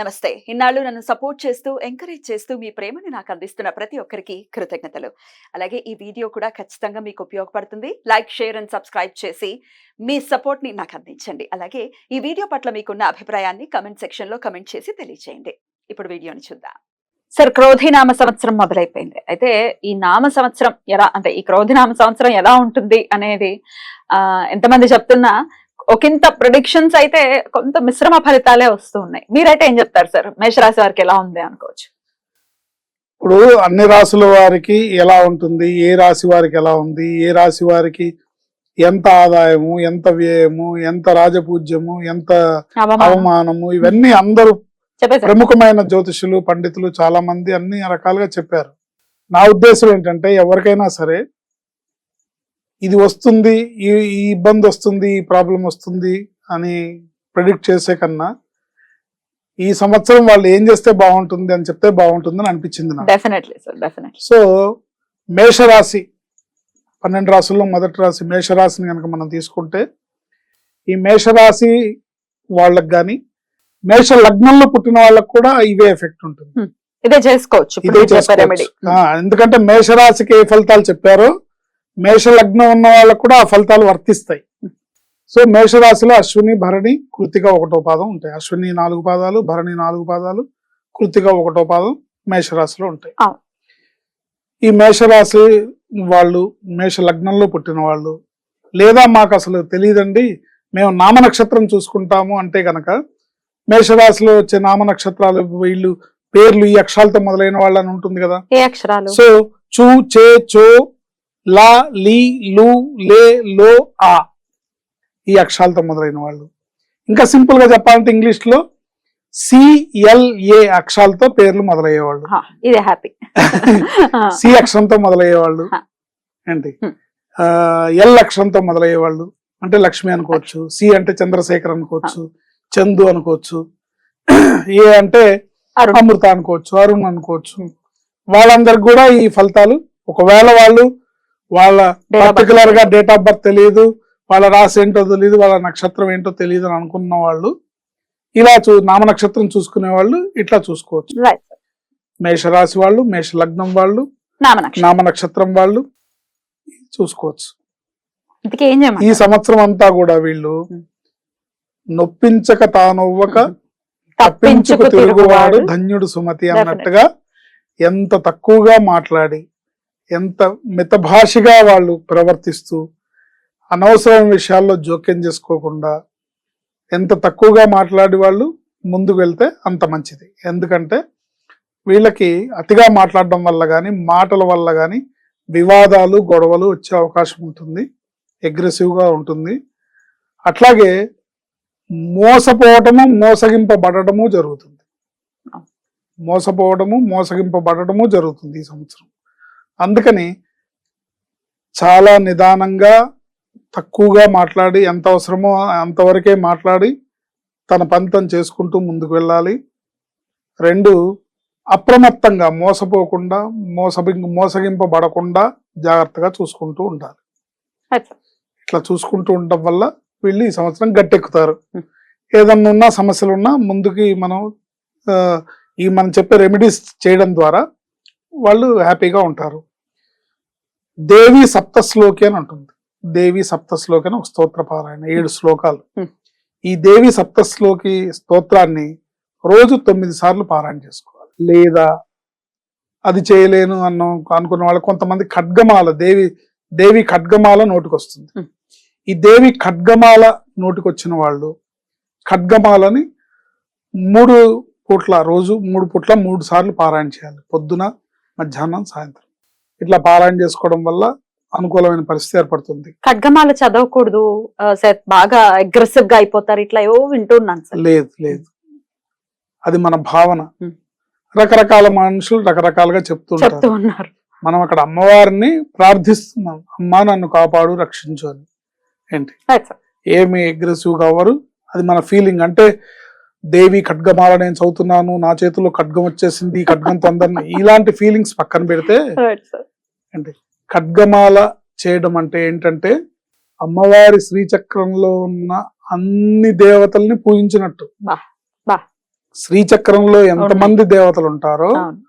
నమస్తే. ఇన్నాళ్ళు నన్ను సపోర్ట్ చేస్తూ, ఎంకరేజ్ చేస్తూ మీ ప్రేమని నాకు అందిస్తున్న ప్రతి ఒక్కరికి కృతజ్ఞతలు. అలాగే ఈ వీడియో కూడా ఖచ్చితంగా మీకు ఉపయోగపడుతుంది. లైక్, షేర్ అండ్ సబ్స్క్రైబ్ చేసి మీ సపోర్ట్‌ని నాకు అందించండి. అలాగే ఈ వీడియో పట్ల మీకున్న అభిప్రాయాన్ని కామెంట్ సెక్షన్‌లో కామెంట్ చేసి తెలియజేయండి. ఇప్పుడు వీడియోని చూద్దాం. సార్, క్రోధినామ సంవత్సరం మొదలైపోయింది. అయితే ఈ నామ సంవత్సరం ఈ క్రోధినామ సంవత్సరం ఎలా ఉంటుంది అనేది ఎంతమంది చెప్తున్నా ఒకంత ప్రిడిక్షన్స్ అయితే కొంత మిశ్రమ ఫలితాలే వస్తూ ఉన్నాయి. మీరైతే ఏం చెప్తారు సార్? మేషరాశి వారికి ఎలా ఉంది అనుకోవచ్చు? ఇప్పుడు అన్ని రాశుల వారికి ఎలా ఉంటుంది, ఏ రాశి వారికి ఎలా ఉంది, ఏ రాశి వారికి ఎంత ఆదాయము, ఎంత వ్యయము, ఎంత రాజపూజ్యము, ఎంత అవమానము, ఇవన్నీ అందరూ ప్రముఖమైన జ్యోతిషులు, పండితులు చాలా మంది అన్ని రకాలుగా చెప్పారు. నా ఉద్దేశం ఏంటంటే, ఎవరికైనా సరే ఇది వస్తుంది, ఈ ఇబ్బంది వస్తుంది, ఈ ప్రాబ్లం వస్తుంది అని ప్రెడిక్ట్ చేసే కన్నా ఈ సంవత్సరం వాళ్ళు ఏం చేస్తే బాగుంటుంది అని చెప్తే బాగుంటుందని అనిపించింది నాకు. సో మేషరాశి 12 రాశుల్లో మొదటి రాశి మేషరాశిని కనుక మనం తీసుకుంటే, ఈ మేషరాశి వాళ్ళకి కానీ మేష లగ్నంలో పుట్టిన వాళ్ళకు కూడా ఇవే ఎఫెక్ట్ ఉంటుంది. ఇదే చేసుకోవచ్చు. ఎందుకంటే మేషరాశికి ఏ ఫలితాలు చెప్పారో మేష లగ్నం ఉన్న వాళ్ళకు కూడా ఆ ఫలితాలు వర్తిస్తాయి. సో మేషరాశిలో అశ్విని, భరణి, కృత్తిక 1వ పాదం ఉంటాయి. అశ్విని 4 పాదాలు, భరణి 4 పాదాలు, కృత్తిక 1వ పాదం మేషరాశిలో ఉంటాయి. ఈ మేషరాశి వాళ్ళు, మేష లగ్నంలో పుట్టిన వాళ్ళు, లేదా మాకు అసలు తెలియదండి మేము నామ నక్షత్రం చూసుకుంటాము అంటే గనక, మేషరాశిలో వచ్చే నామ నక్షత్రాలు వీళ్ళు పేర్లు ఈ అక్షరాలతో మొదలైన వాళ్ళని ఉంటుంది కదా. ఏ అక్షరాలు? సో చూ, చే, చో, లా, లీ, లు, లే, లో, ఆ, ఈ అక్షరాలతో మొదలైన వాళ్ళు. ఇంకా సింపుల్ గా చెప్పాలంటే ఇంగ్లీష్ లో సిఎల్ఏ అక్షరాలతో పేర్లు మొదలయ్యేవాళ్ళు. సి అక్షరంతో మొదలయ్యేవాళ్ళు ఏంటి, ఎల్ అక్షరంతో మొదలయ్యేవాళ్ళు అంటే లక్ష్మి అనుకోవచ్చు, సి అంటే చంద్రశేఖర్ అనుకోవచ్చు, చందు అనుకోవచ్చు, ఏ అంటే అమృత అనుకోవచ్చు, అరుణ్ అనుకోవచ్చు. వాళ్ళందరికి కూడా ఈ ఫలితాలు, ఒకవేళ వాళ్ళ పర్టికులర్ గా డేట్ ఆఫ్ బర్త్ తెలియదు, వాళ్ళ రాశి ఏంటో తెలియదు, వాళ్ళ నక్షత్రం ఏంటో తెలియదు అని అనుకున్న వాళ్ళు ఇలా నామ నక్షత్రం చూసుకునే వాళ్ళు ఇట్లా చూసుకోవచ్చు. మేషరాశి వాళ్ళు, మేష లగ్నం వాళ్ళు, నామ నక్షత్రం వాళ్ళు చూసుకోవచ్చు. ఈ సంవత్సరం అంతా కూడా వీళ్ళు నొప్పించక తానొవ్వక తప్పించుకు తిరుగువాడు ధన్యుడు సుమతి అన్నట్టుగా ఎంత తక్కువగా మాట్లాడి, ఎంత మితభాషిగా వాళ్ళు ప్రవర్తిస్తూ, అనవసరం విషయాల్లో జోక్యం చేసుకోకుండా ఎంత తక్కువగా మాట్లాడి వాళ్ళు ముందుకు వెళ్తే అంత మంచిది. ఎందుకంటే వీళ్ళకి అతిగా మాట్లాడడం వల్ల కానీ, మాటల వల్ల కానీ వివాదాలు, గొడవలు వచ్చే అవకాశం ఉంటుంది, అగ్రెసివ్గా ఉంటుంది. అట్లాగే మోసపోవటము, మోసగింపబడటము జరుగుతుంది. మోసగింపబడటము జరుగుతుంది ఈ సంవత్సరం. అందుకని చాలా నిదానంగా, తక్కువగా మాట్లాడి, ఎంత అవసరమో అంతవరకే మాట్లాడి తన పని తను చేసుకుంటూ ముందుకు వెళ్ళాలి. 2, అప్రమత్తంగా మోసపోకుండా, మోసగింపబడకుండా జాగ్రత్తగా చూసుకుంటూ ఉండాలి. ఇట్లా చూసుకుంటూ ఉండటం వల్ల వీళ్ళు ఈ సంవత్సరం గట్టెక్కుతారు. ఏదన్నా ఉన్నా, సమస్యలు ఉన్నా ముందుకి మనం చెప్పే రెమెడీస్ చేయడం ద్వారా వాళ్ళు హ్యాపీగా ఉంటారు. దేవి సప్తశ్లోకి అని ఉంటుంది. దేవి సప్తశ్లోకి అని ఒక స్తోత్ర పారాయణ, 7 శ్లోకాలు. ఈ దేవి సప్తశ్లోకి స్తోత్రాన్ని రోజు 9 సార్లు పారాయణ చేసుకోవాలి. లేదా అది చేయలేను అనుకున్న వాళ్ళు కొంతమంది ఖడ్గమాల, దేవి ఖడ్గమాల నోటికొస్తుంది. ఈ దేవి ఖడ్గమాల నోటికొచ్చిన వాళ్ళు ఖడ్గమాలని 3 పూట్ల, రోజు 3 పూట్ల 3 సార్లు పారాయణ చేయాలి. పొద్దున, మధ్యాహ్నం, సాయంత్రం. ఇట్లా పారాయణ చేసుకోవడం వల్ల అనుకూలమైన పరిస్థితి ఏర్పడుతుంది. ఖడ్గమాల చదవకూడదు, బాగా అగ్రెసివ్ గా అయిపోతారు, ఇట్లా ఏవో వింటున్నాను. లేదు, అది మన భావన. రకరకాల మనుషులు రకరకాలుగా చెప్తున్నారు. మనం అక్కడ అమ్మవారిని ప్రార్థిస్తున్నాం, అమ్మా నన్ను కాపాడు, రక్షించు అని. ఏంటి, ఏమి అగ్రెసివ్ గా అవ్వరు. అది మన ఫీలింగ్. అంటే దేవి ఖడ్గమాల నేను చదువుతున్నాను, నా చేతిలో ఖడ్గం వచ్చేసింది, ఖడ్గంతో అందరిని, ఇలాంటి ఫీలింగ్స్ పక్కన పెడితే, అంటే ఖడ్గమాల చేయడం అంటే ఏంటంటే అమ్మవారి శ్రీచక్రంలో ఉన్న అన్ని దేవతల్ని పూజించినట్టు. శ్రీచక్రంలో ఎంతమంది దేవతలు ఉంటారో అవును.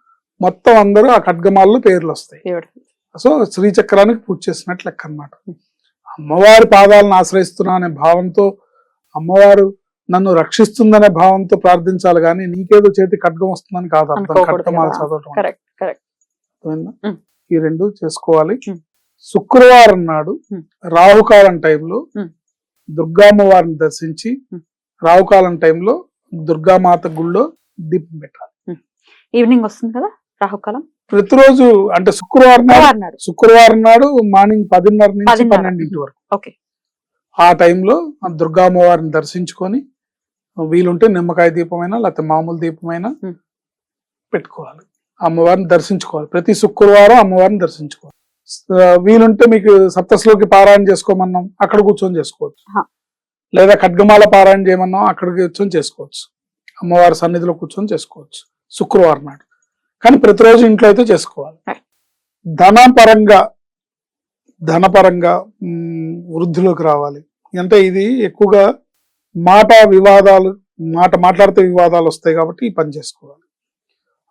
మొత్తం అందరూ ఆ ఖడ్గమాల్లో పేర్లు వస్తాయి. Beautiful. సో శ్రీచక్రానికి పూజ చేసినట్లు లెక్క అన్నమాట. అమ్మవారి పాదాలను ఆశ్రయిస్తున్నా అనే భావంతో, అమ్మవారు నన్ను రక్షిస్తుందనే భావంతో ప్రార్థించాలి కానీ నీకేదో చేతి ఖడ్గం వస్తుందని కాదు అర్థం. అనుకోకూడదు ఖడ్గమాల కదా. చదవటం Correct, correct. అర్థమైందా? ఉమ్. ఈ రెండు చేసుకోవాలి. ఉమ్. శుక్రవారం నాడు ఉమ్. రాహుకాలం టైంలో ఉమ్. దుర్గామ్మవారిని దర్శించి ఉమ్. రాహుకాలం టైంలో దుర్గామాత గుళ్ళో దీపం పెట్టాలి. ఈవినింగ్ వస్తుంది కదా రాహుకాలం. ప్రతిరోజు అంటే శుక్రవారం నాడు మార్నింగ్ 10:30 నుంచి 10:30 12 వరకు ఓకే. ఆ టైంలో ఆ దుర్గామ్మవారిని దర్శించుకొని వీలుంటే నిమ్మకాయ దీపమైనా లేకపోతే మామూలు దీపమైనా ఉమ్. పెట్టుకోవాలి. అమ్మవారిని దర్శించుకోవాలి. ప్రతి శుక్రవారం అమ్మవారిని దర్శించుకోవాలి. వీలుంటే మీకు సప్తశ్లోకి పారాయణ చేసుకోమన్నాం, అక్కడ కూర్చొని చేసుకోవచ్చు. హా. లేదా ఖడ్గమాల పారాయణ చేయమన్నాం, అక్కడికి కూర్చొని చేసుకోవచ్చు. అమ్మవారి సన్నిధిలో కూర్చొని చేసుకోవచ్చు శుక్రవారం నాడు. కానీ ప్రతిరోజు ఇంట్లో అయితే చేసుకోవాలి. ధనపరంగా వృద్ధిలోకి రావాలి అంటే ఇది ఎక్కువగా మాట్లాడితే వివాదాలు వస్తాయి కాబట్టి ఈ పని చేసుకోవాలి.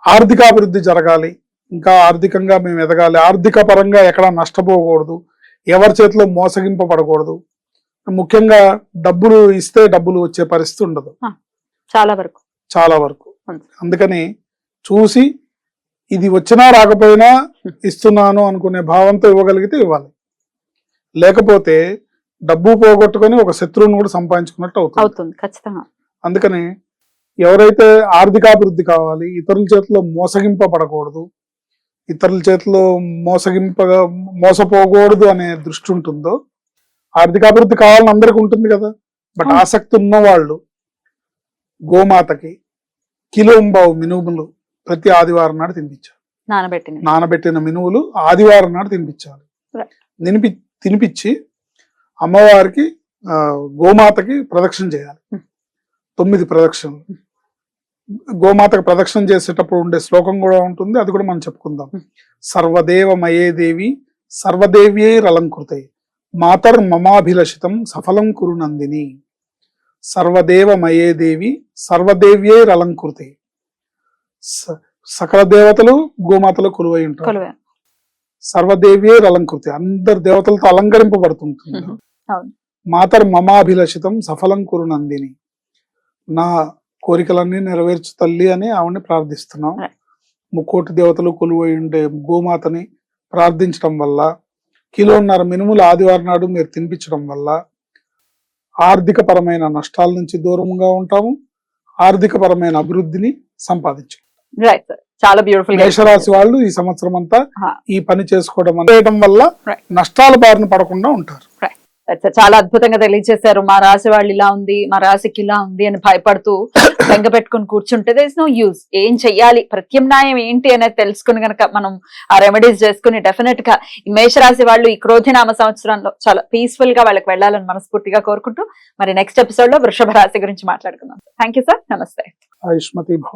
ఆర్థికాభివృద్ధి జరగాలి, ఇంకా ఆర్థికంగా మేము ఎదగాలి, ఆర్థిక పరంగా ఎక్కడ నష్టపోకూడదు, ఎవరి చేతిలో మోసగింపబడకూడదు. ముఖ్యంగా డబ్బులు ఇస్తే డబ్బులు వచ్చే పరిస్థితి ఉండదు చాలా వరకు. అందుకని చూసి ఇది వచ్చినా రాకపోయినా ఇస్తున్నాను అనుకునే భావంతో ఇవ్వగలిగితే ఇవ్వాలి. లేకపోతే డబ్బు పోగొట్టుకొని ఒక శత్రువుని కూడా సంపాదించుకున్నట్టు అవుతుంది ఖచ్చితంగా. అందుకని ఎవరైతే ఆర్థికాభివృద్ధి కావాలి, ఇతరుల చేతిలో మోసగింపబడకూడదు, ఇతరుల చేతిలో మోసపోకూడదు అనే దృష్టి ఉంటుందో, ఆర్థికాభివృద్ధి కావాలని అందరికీ ఉంటుంది కదా. బట్ ఆసక్తి ఉన్న వాళ్ళు గోమాతకి కిలోంబావు మినుములు ప్రతి ఆదివారం నాడు తినిపించాలి. నానబెట్టిన మినుములు ఆదివారం నాడు తినిపించాలి. తినిపించి అమ్మవారికి గోమాతకి ప్రదక్షిణ చేయాలి. 9 ప్రదక్షిణలు. గోమాతకు ప్రదక్షిణ చేసేటప్పుడు ఉండే శ్లోకం కూడా ఉంటుంది, అది కూడా మనం చెప్పుకుందాం. సర్వదేవమయే దేవి సర్వదేవ్యై రలంకృతే మాతర్ మమాభిలషితం సఫలం కురు నందిని. సర్వదేవమయే దేవి సర్వదేవ్యై రలంకృతే. సకల దేవతలు గోమాతలో కొలువై ఉంటారు. సర్వదేవ్యై రలంకృతే, అందరు దేవతలతో అలంకరింపబడుతుంటుంది. మాతర్ మమాభిలషితం సఫలం కురు నందిని, నా కోరికలన్నీ నెరవేర్చు తల్లి అని ఆవిడని ప్రార్థిస్తున్నాం. 3,000,000 దేవతలు కొలువై ఉండే గోమాతని ప్రార్థించడం వల్ల, 1.5 మినుములు ఆదివారం నాడు మీరు తినిపించడం వల్ల ఆర్థిక పరమైన నష్టాల నుంచి దూరంగా ఉంటాము, ఆర్థిక పరమైన అభివృద్ధిని సంపాదించుకుంటాం. చాలా బ్యూటిఫుల్. మేషరాశి వాళ్ళు ఈ సంవత్సరం అంతా ఈ పని చేయడం వల్ల నష్టాల బారిన పడకుండా ఉంటారు. చాలా అద్భుతంగా తెలియజేశారు. మా రాశి వాళ్ళు ఇలా ఉంది, మా రాశికి ఇలా ఉంది అని భయపడుతూ బెంగ పెట్టుకుని కూర్చుంటే దేర్ ఇస్ నో యూజ్. ఏం చెయ్యాలి, ప్రత్యామ్నాయం ఏంటి అనేది తెలుసుకుని గనక మనం ఆ రెమెడీస్ చేసుకుని డెఫినెట్ గా ఈ మేషరాశి వాళ్ళు ఈ క్రోధినామ సంవత్సరంలో చాలా పీస్ఫుల్ గా వాళ్ళకి వెళ్ళాలని మనస్ఫూర్తిగా కోరుకుంటూ మరి నెక్స్ట్ ఎపిసోడ్ లో వృషభ రాశి గురించి మాట్లాడుకుందాం. Thank you sir. నమస్తే. ఆయుష్మతి భవ.